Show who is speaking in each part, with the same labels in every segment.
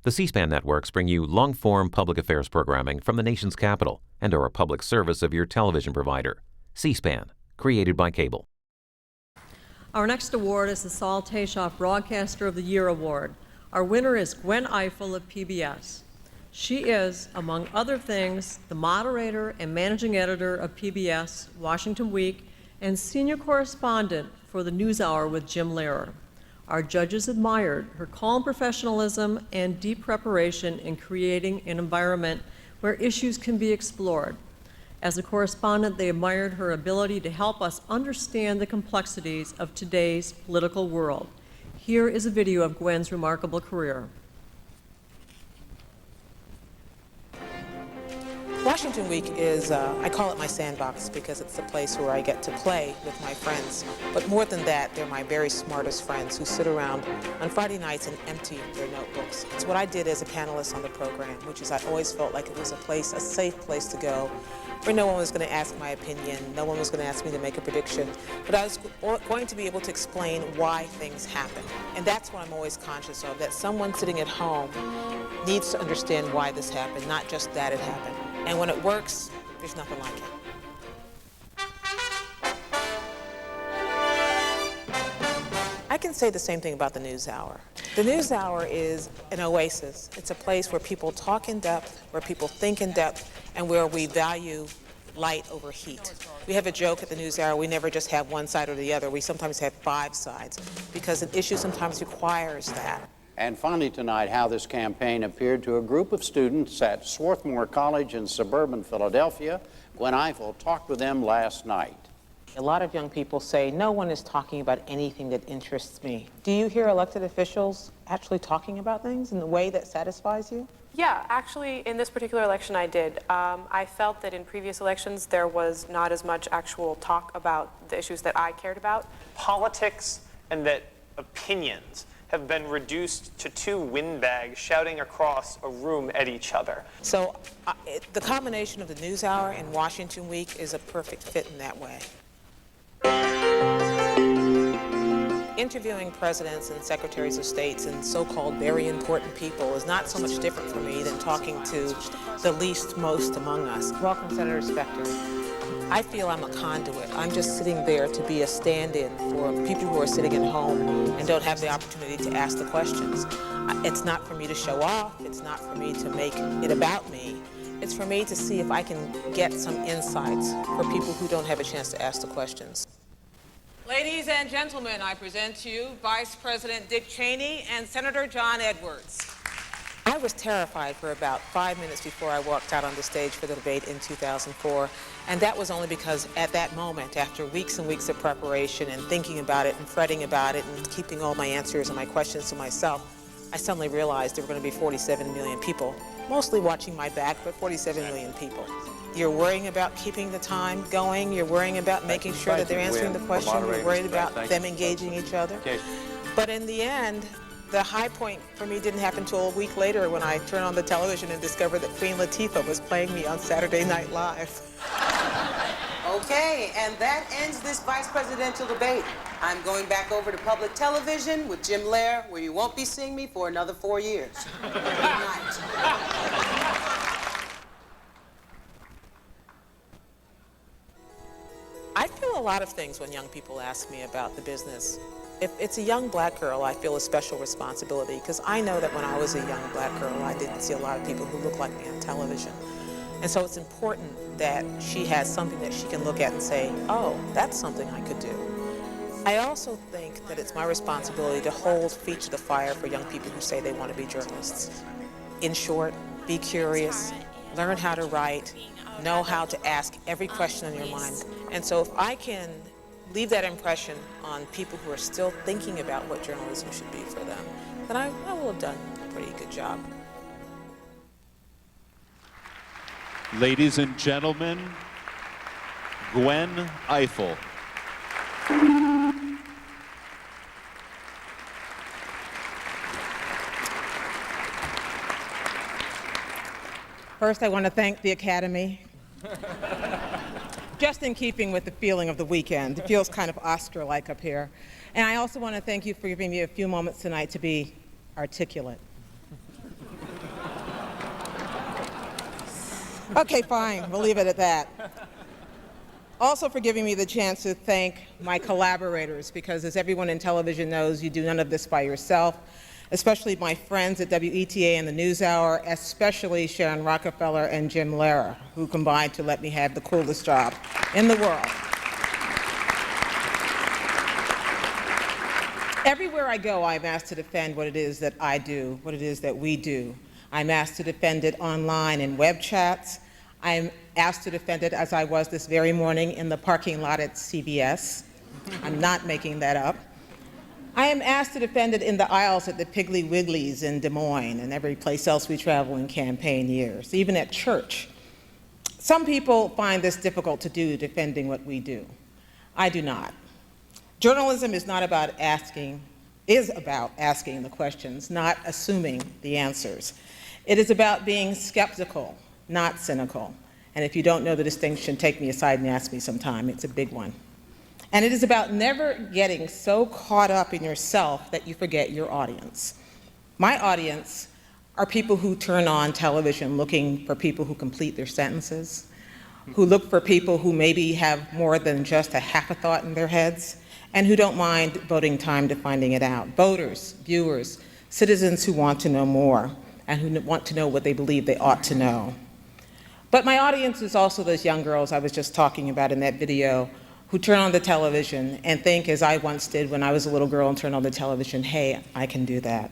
Speaker 1: The C-SPAN networks bring you long-form public affairs programming from the nation's capital and are a public service of your television provider. C-SPAN, created by cable.
Speaker 2: Our next award is the Saul Taishoff Broadcaster of the Year Award. Our winner is Gwen Ifill of PBS. She is, among other things, the moderator and managing editor of PBS, Washington Week, and senior correspondent for the NewsHour with Jim Lehrer. Our judges admired her calm professionalism and deep preparation in creating an environment where issues can be explored. As a correspondent, they admired her ability to help us understand the complexities of today's political world. Here is a video of Gwen's remarkable career.
Speaker 3: Washington Week is, I call it my sandbox because it's the place where I get to play with my friends. But more than that, they're my very smartest friends who sit around on Friday nights and empty their notebooks. It's what I did as a panelist on the program, which is I always felt like it was a safe place to go, where no one was going to ask my opinion, no one was going to ask me to make a prediction, but I was going to be able to explain why things happen. And that's what I'm always conscious of, that someone sitting at home needs to understand why this happened, not just that it happened. And when it works, there's nothing like it. I can say the same thing about the NewsHour. The NewsHour is an oasis. It's a place where people talk in depth, where people think in depth, and where we value light over heat. We have a joke at the NewsHour, we never just have one side or the other. We sometimes have 5 sides, because an issue sometimes requires that.
Speaker 4: And finally tonight, how this campaign appeared to a group of students at Swarthmore College in suburban Philadelphia. Gwen Ifill talked with them last night.
Speaker 3: A lot of young people say, no one is talking about anything that interests me. Do you hear elected officials actually talking about things in the way that satisfies you?
Speaker 5: Yeah, actually, in this particular election I did. I felt that in previous elections there was not as much actual talk about the issues that I cared about.
Speaker 6: Politics and that opinions have been reduced to 2 windbags shouting across a room at each other.
Speaker 3: So the combination of the NewsHour and Washington Week is a perfect fit in that way. Interviewing presidents and secretaries of states and so-called very important people is not so much different for me than talking to the least most among us. Welcome, Senator Specter. I feel I'm a conduit. I'm just sitting there to be a stand-in for people who are sitting at home and don't have the opportunity to ask the questions. It's not for me to show off. It's not for me to make it about me. It's for me to see if I can get some insights for people who don't have a chance to ask the questions.
Speaker 7: Ladies and gentlemen, I present to you Vice President Dick Cheney and Senator John Edwards.
Speaker 3: I was terrified for about 5 minutes before I walked out on the stage for the debate in 2004, and that was only because at that moment, after weeks and weeks of preparation and thinking about it and fretting about it and keeping all my answers and my questions to myself, I suddenly realized there were going to be 47 million people, mostly watching my back, but 47 million people. You're worrying about keeping the time going, you're worrying about making sure that they're answering the question, you're worried about them engaging each other. But in the end, the high point for me didn't happen until a week later when I turned on the television and discovered that Queen Latifah was playing me on Saturday Night Live.
Speaker 8: Okay, and that ends this vice presidential debate. I'm going back over to public television with Jim Lehrer, where you won't be seeing me for another 4 years. Good night.
Speaker 3: I feel a lot of things when young people ask me about the business. If it's a young black girl, I feel a special responsibility because I know that when I was a young black girl, I didn't see a lot of people who looked like me on television. And so it's important that she has something that she can look at and say, oh, that's something I could do. I also think that it's my responsibility to hold feet to the fire for young people who say they want to be journalists. In short, be curious, learn how to write, know how to ask every question on your mind. And so if I can leave that impression on people who are still thinking about what journalism should be for them, then I will have done a pretty good job.
Speaker 9: Ladies and gentlemen, Gwen Ifill.
Speaker 7: First, I want to thank the Academy. Just in keeping with the feeling of the weekend. It feels kind of Oscar-like up here. And I also want to thank you for giving me a few moments tonight to be articulate. Okay, fine, we'll leave it at that. Also for giving me the chance to thank my collaborators, because as everyone in television knows, you do none of this by yourself, especially my friends at WETA and the NewsHour, especially Sharon Rockefeller and Jim Lehrer, who combined to let me have the coolest job in the world. Everywhere I go, I'm asked to defend what it is that I do, what it is that we do. I'm asked to defend it online in web chats. I'm asked to defend it, as I was this very morning, in the parking lot at CVS. I'm not making that up. I am asked to defend it in the aisles at the Piggly Wigglies in Des Moines and every place else we travel in campaign years, even at church. Some people find this difficult to do, defending what we do. I do not. Journalism is about asking the questions, not assuming the answers. It is about being skeptical, not cynical. And if you don't know the distinction, take me aside and ask me sometime. It's a big one. And it is about never getting so caught up in yourself that you forget your audience. My audience are people who turn on television looking for people who complete their sentences, who look for people who maybe have more than just a half a thought in their heads, and who don't mind devoting time to finding it out. Voters, viewers, citizens who want to know more and who want to know what they believe they ought to know. But my audience is also those young girls I was just talking about in that video who turn on the television and think, as I once did when I was a little girl and turned on the television, hey, I can do that.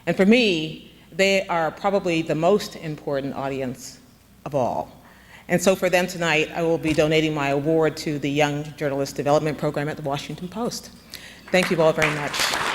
Speaker 7: And for me, they are probably the most important audience of all. And so for them tonight, I will be donating my award to the Young Journalist Development Program at the Washington Post. Thank you all very much.